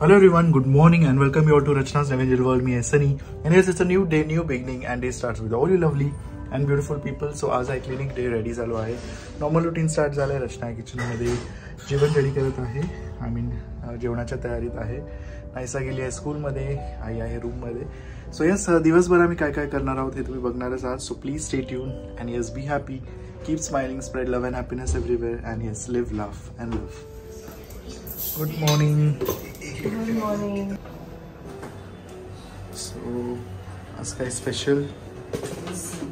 Hello everyone, good morning and welcome you all to Rachna's Navigil World. Me Sunny, and yes, it's a new day, new beginning, and day starts with all you lovely and beautiful people. So आज clinic day ready झालो आहे. Normal routine start झालं आहे. रचना kitchen मध्ये जेवण ready करत आहे. जेवणाच्या तयारीत आहे. नायसा गेली आहे स्कूल मध्ये, आई आहे रूम मध्ये. सो यस, दिवसभर आम्ही काय काय करणार आहोत हे तुम्ही बघणारच आहात. So please stay tune and yes, be happy, keep smiling, spread love and happiness everywhere, and yes, live, laugh and love. Good morning. Good morning. So, आज काय स्पेशल?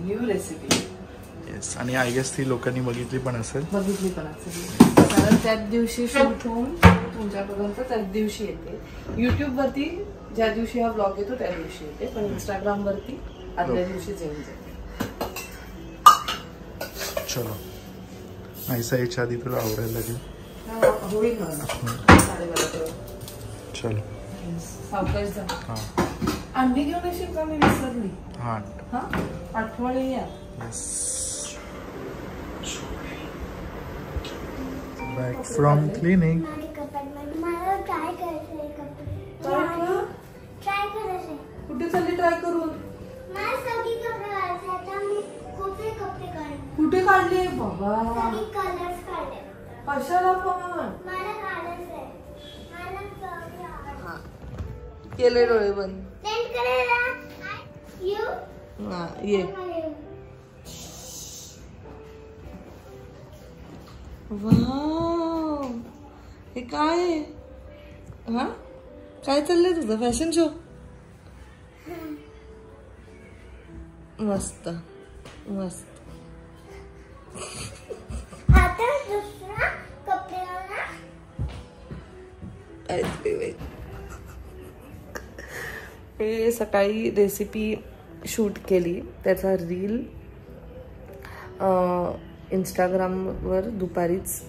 New recipe. येस, आणि आय गेस ती लोकांनी बघितली पण असेल. कारण त्याच दिवशी शूट होऊन तुमच्यापर्यंत त्याच दिवशी येते. YouTube वरती ज्या दिवशी हा ब्लॉग येतो त्या दिवशी येते, पण Instagram वरती आदल्या दिवशी येऊन जाते. चलो, नाहीसा याच्या आधी तुला आवडायला लागेल. होईल मला 12:30. चलो सावकाश जा. अंडी घेऊन येशील का? मी विसरली. हां, आठवण या. येस. Back from clinic. कुठे चालली ट्राय करून? कुठे काढले बाबा? कशाला पण केले डोळे बंद. ये वाव, हे काय आहे? हा, काय चाललंय तुझं? Fashion show? मस्त मस्त. हे सकाळी रेसिपी शूट केली, त्याचा रील इंस्टाग्रामवर दुपारीच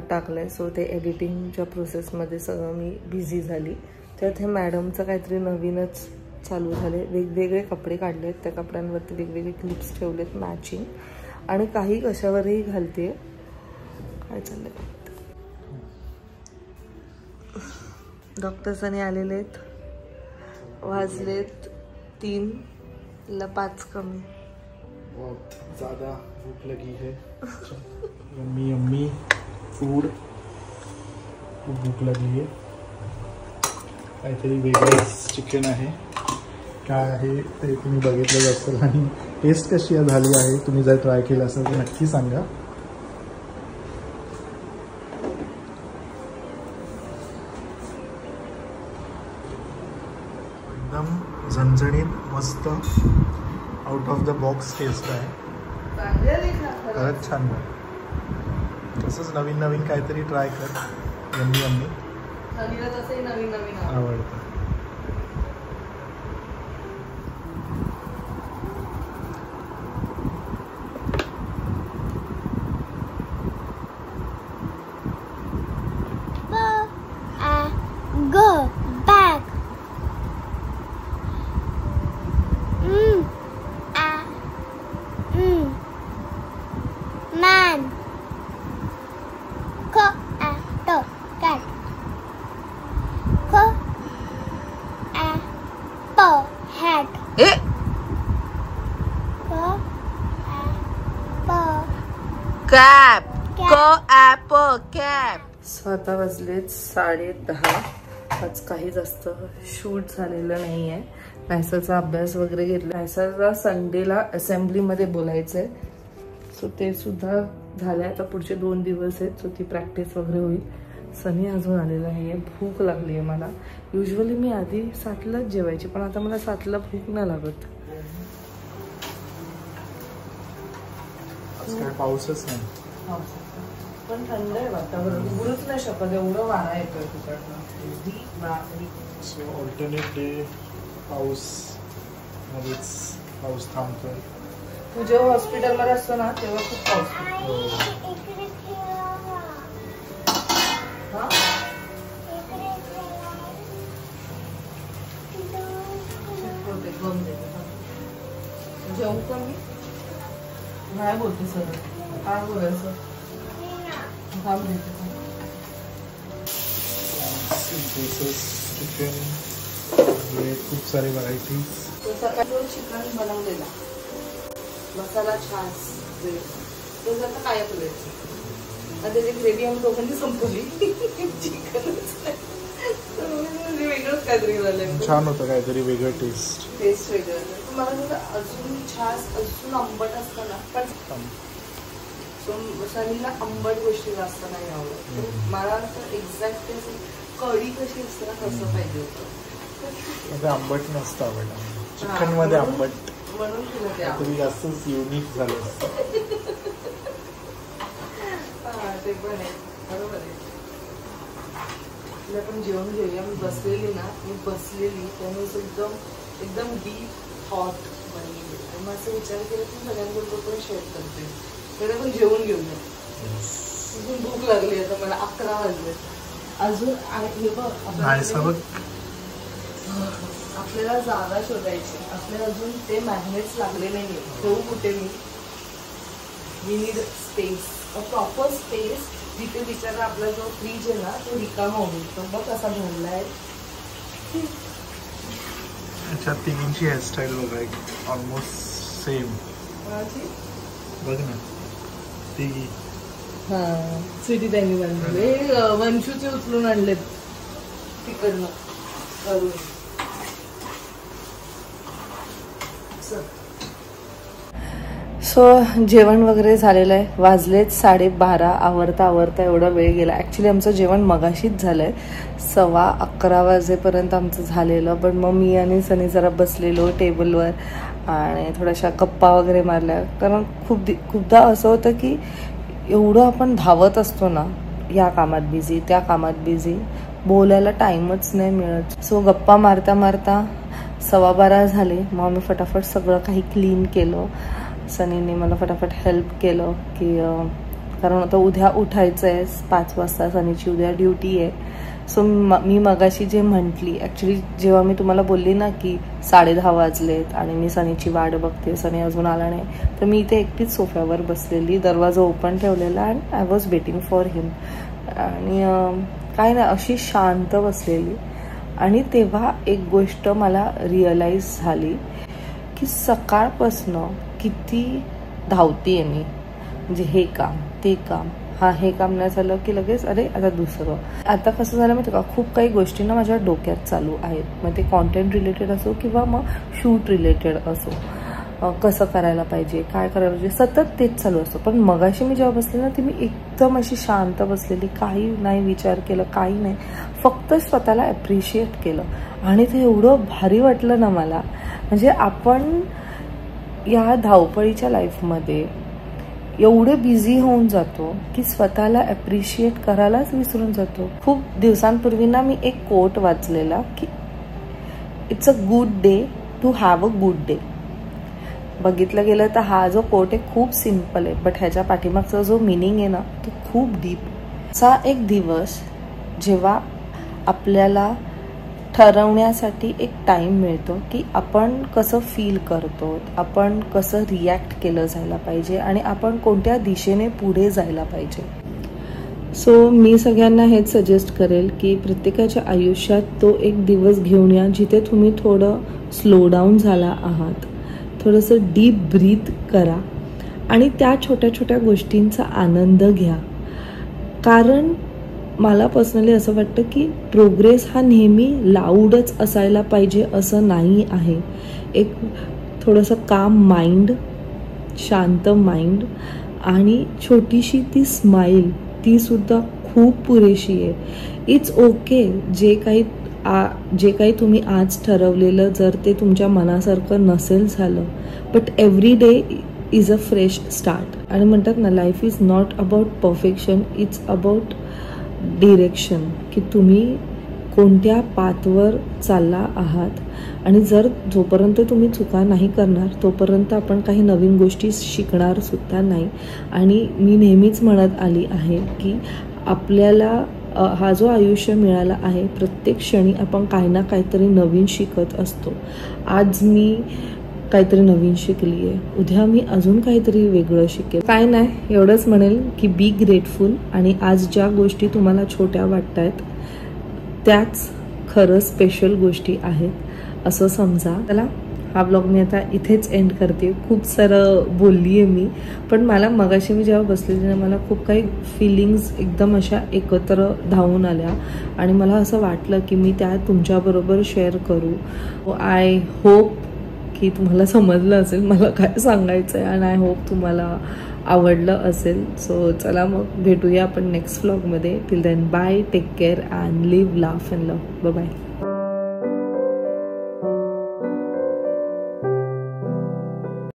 टाकलाय. सो ते एडिटिंगच्या प्रोसेसमध्ये सगळं मी बिझी झाली. त्यात हे मॅडमचं काहीतरी नवीनच चालू झाले. वेगवेगळे कपडे काढलेत, त्या कपड्यांवरती वेगवेगळे क्लिप्स ठेवलेत मॅचिंग, आणि काही कशावरही घालते. काय चाललंय? डॉक्टर्सने आलेले आहेत. वाजलेत 3ला 5 कमी. बहुत ज़्यादा भूख लगी है. Yummy yummy food. खूप भूक लागली आहे. काहीतरी वेगळंच चिकन आहे. काय आहे ते तुम्ही बघितलं असेल, आणि टेस्ट कशी झाली आहे तुम्ही जर ट्राय केलं असेल तर नक्की सांगा. एकदम झणझणीत मस्त out of the box taste आहे. खरंच छान आहे. तसंच नवीन नवीन काहीतरी ट्राय कर. Yummy yummy. आवडतं. कॅप कॅप. स्वतः वाजलेत 10:30. आज काही जास्त शूट झालेलं नाही आहे. नायसाचा अभ्यास वगैरे घेतला. नायसाचा संडेला असेंब्लीमध्ये बोलायचं आहे, सो ते सुद्धा झालं. आता पुढचे 2 दिवस आहेत, सो ती प्रॅक्टिस वगैरे होईल. सनी अजून आलेला नाही आहे. भूक लागली आहे मला. युजली मी आधी 7लाच जेवायची, पण आता मला 7ला भूक नाही लागत. काय पाऊसच नाही, पण थंड आहे वातावरण. उघडूच नाही शकत, एवढं वारा येतोय तिकडनं. सो ऑल्टरनेट डे पाऊस मध्येच पाऊस थांबतोय. तू जेव्हा हॉस्पिटलमध्ये असतो ना तेव्हा खूप पाऊस. जेवू का मी? नाही बोलते सर. काय बोलायचं? काम देते. चिकन, खूप सारे व्हरायटीज. सकाळी चिकन बनवलेला मसाला छान तो आता काय करायचं. त्याची ग्रेव्ही आम्ही दोघांनी संपवली. चिकनच वेगळंच काहीतरी झालंय. छान होतं काहीतरी वेगळं टेस्ट वेगळं. मला जर अजून छान अजून आंबट असतं ना पण सनीला आंबट गोष्टी जास्त नाही आवडत. मला असं एक्झॅक्ट कढी कशी असते ना तसं पाहिजे होतं. आंबट नसतं आवडलं चिकन मध्ये आंबट म्हणून तुम्ही जास्तच युनिक झालं. ते पण आहे बरोबर आहे. आपण जेवण घेऊया. मी बसलेली त्यामुळे एकदम डीप हॉट बनलेली आणि मग असं विचार केला की सगळ्यांबरोबर पण शेअर करते. तर आपण जेवण घेऊया. अजून भूक लागली आता मला. 11 वाजले अजून. हे बघ आपल्याला जागा शोधायची. आपल्याला अजून ते मॅग्नेट्स लागले नाहीये. ठेवू कुठे मी need space, a proper space जिथे बिचारा आपला जो फ्रीज आहे ना तो रिकामा होईल. तो बघ कसा भरलाय. अच्छा तिघींची हेअरस्टाईल बघा ऑलमोस्ट सेम. बघ ना तिघी. हा स्वीटी त्यांनी बनवले. वंशूचे उचलून आणलेत तिकडनं करून. सो जेवण वगैरे झालेलं आहे. वाजलेत 12:30. आवरता एवढा वेळ गेला. ॲक्च्युली आमचं जेवण मगाशीच झालं आहे. 11:15 वाजेपर्यंत आमचं झालेलं. पण मग मी आणि सनी जरा बसलेलो टेबलवर आणि थोड्याशा गप्पा वगैरे मारल्या. कारण खूपदा असं होतं की एवढं आपण धावत असतो ना, या कामात बिझी त्या कामात बिझी, बोलायला टाईमच नाही मिळत. सो गप्पा मारता 12:15 झाले. मग मी फटाफट सगळं काही क्लीन केलं. सनीने मला फटाफट हेल्प केलं की कारण आता उद्या उठायचं आहे 5 वाजता. सनीची उद्या ड्युटी आहे. सो मी मगाशी जे म्हटली ॲक्च्युली जेव्हा मी तुम्हाला बोलली ना की 10:30 वाजलेत आणि मी सनीची वाट बघते, सनी अजून आला नाही, तर मी इथे एकटीच सोफ्यावर बसलेली, दरवाजा ओपन ठेवलेला आणि आय वॉज वेटिंग फॉर हिम. आणि काय नाही अशी शांत बसलेली. आणि तेव्हा एक गोष्ट मला रिअलाइज झाली की सकाळपासनं किती धावते मी. म्हणजे हे काम ते काम, हे काम नाही झालं की लगेच अरे आता दुसरं. आता कसं झालं माहिती का, खूप काही गोष्टी ना माझ्या डोक्यात चालू आहेत. मग ते कॉन्टेंट रिलेटेड असो किंवा मग शूट रिलेटेड असो, कसं करायला पाहिजे, काय करायला पाहिजे, सतत तेच चालू असतं. पण मगाशी मी जेव्हा बसले ना ती मी एकदम अशी शांत बसलेली, काही नाही विचार केलं, काही नाही, फक्त स्वतःला ॲप्रिशिएट केलं. आणि ते एवढं भारी वाटलं ना मला. म्हणजे आपण या धावपळीच्या लाईफमध्ये एवढे बिझी होऊन जातो की स्वतःला ॲप्रिशिएट करायलाच विसरून जातो. खूप दिवसांपूर्वी ना मी एक कोट वाचलेला की it's a good day to have a good day. बघितलं गेलं तर हा जो कोट आहे खूप सिम्पल आहे, बट ह्याच्या पाठीमागचा जो मिनिंग आहे ना तो खूप डीप. असा एक दिवस जेव्हा आपल्याला ठरवण्यासाठी एक टाईम मिळतो की आपण कसं फील करतो, आपण कसं रिॲक्ट केलं जायला पाहिजे आणि आपण कोणत्या दिशेने पुढे जायला पाहिजे. सो मी सगळ्यांना हेच सजेस्ट करेल की प्रत्येकाच्या आयुष्यात तो एक दिवस घेऊन या जिथे तुम्ही थोडं स्लो डाऊन झाला आहात, थोडंसं डीप ब्रीथ करा आणि त्या छोट्या छोट्या गोष्टींचा आनंद घ्या. कारण मला पर्सनली असं वाटतं की प्रोग्रेस हा नेहमी लाऊडच असायला पाहिजे असं नाही आहे. एक थोडंसं काम माइंड, शांत माइंड आणि छोटीशी ती स्माईल, ती सुद्धा खूप पुरेशी आहे. इट्स ओके जे काही तुम्ही आज ठरवलेलं जर ते तुमच्या मनासारखं नसेल झालं, but every day is a fresh start. आणि म्हणतात ना life is not about perfection, it's about direction, की तुम्ही कोणत्या पाथवर चालला आहात. आणि जोपर्यंत तुम्ही चुका नाही करणार तोपर्यंत आपण काही नवीन गोष्टी शिकणार सुद्धा नाही. आणि मी नेहमीच म्हणत आली आहे की आपल्याला हा जो आयुष्य मिळाला आहे प्रत्येक क्षणी आपण काही ना काहीतरी नवीन शिकत असतो. आज मी काहीतरी नवीन शिकली आहे, उद्या मी अजून काहीतरी वेगळं शिकेल. काय नाही, एवढंच म्हणेल की बी ग्रेटफुल. आणि आज ज्या गोष्टी तुम्हाला छोट्या वाटत आहेत त्याच खरं स्पेशल गोष्टी आहेत असं समजा. चला हा ब्लॉग मी आता इथेच एंड करते. खूप सारं बोलली आहे मी, पण मला मगाशी मी जेव्हा बसलेली ना मला खूप काही फिलिंग्स एकदम अशा एकत्र धावून आल्या आणि मला असं वाटलं की मी त्या तुमच्याबरोबर शेअर करू. आय होप की तुम्हाला समजलं असेल मला काय सांगायचं आहे आणि आय होप तुम्हाला आवडलं असेल. सो चला मग भेटूया आपण नेक्स्ट व्लॉगमध्ये. Till then bye, take care and live, laugh and love. Bye bye.